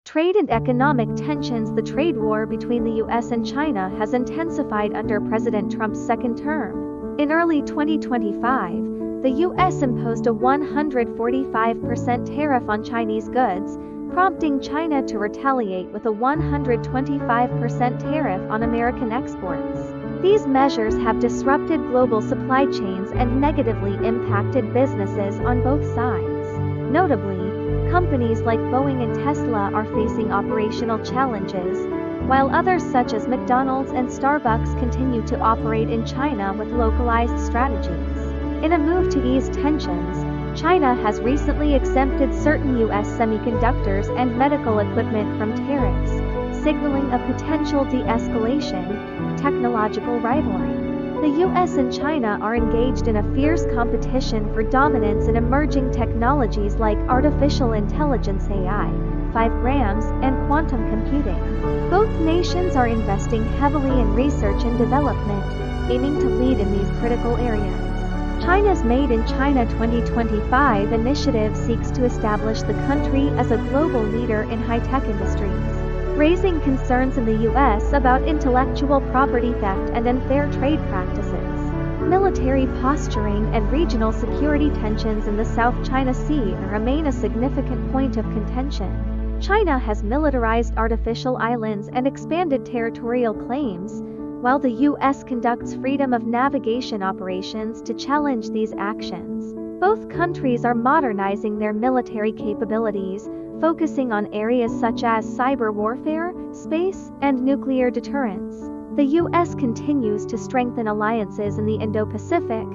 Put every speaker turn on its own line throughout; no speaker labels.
Trade and economic tensions. The trade war between the U.S. and China has intensified under President Trump's second term. In early 2025, the U.S. imposed a 145% tariff on Chinese goods, prompting China to retaliate with a 125% tariff on American exports. These measures have disrupted global supply chains and negatively impacted businesses on both sides. Notably, companies like Boeing and Tesla are facing operational challenges, while others such as McDonald's and Starbucks continue to operate in China with localized strategies. In a move to ease tensions, China has recently exempted certain U.S. semiconductors and medical equipment from tariffs, signaling a potential de-escalation. Technological rivalry. The U.S. and China are engaged in a fierce competition for dominance in emerging technologies like artificial intelligence (AI), 5G, and quantum computing. Both nations are investing heavily in research and development, aiming to lead in these critical areas. China's Made in China 2025 initiative seeks to establish the country as a global leader in high-tech industries, raising concerns in the U.S. about intellectual property theft and unfair trade practices. Military posturing and regional security tensions in the South China Sea remain a significant point of contention. China has militarized artificial islands and expanded territorial claims, while the U.S. conducts freedom of navigation operations to challenge these actions. Both countries are modernizing their military capabilities, focusing on areas such as cyber warfare, space, and nuclear deterrence. The U.S. continues to strengthen alliances in the Indo-Pacific,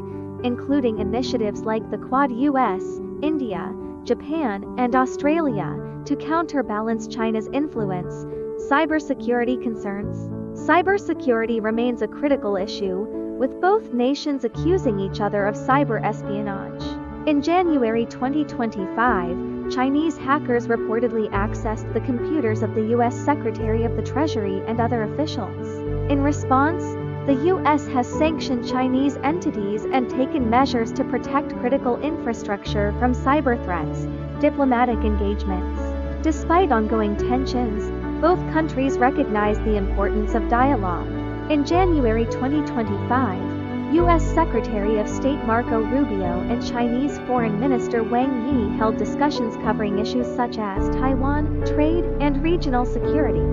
including initiatives like the Quad U.S., India, Japan, and Australia, to counterbalance China's influence. Cybersecurity concerns. Cybersecurity remains a critical issue, with both nations accusing each other of cyber espionage. In January 2025, Chinese hackers reportedly accessed the computers of the U.S. Secretary of the Treasury and other officials. In response, the U.S. has sanctioned Chinese entities and taken measures to protect critical infrastructure from cyber threats. Diplomatic engagements. Despite ongoing tensions, both countries recognize the importance of dialogue. In January 2025, U.S. Secretary of State Marco Rubio and Chinese Foreign Minister Wang Yi held discussions covering issues such as Taiwan, trade, and regional security.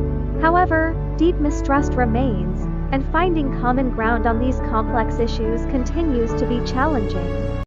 However, deep mistrust remains, and finding common ground on these complex issues continues to be challenging.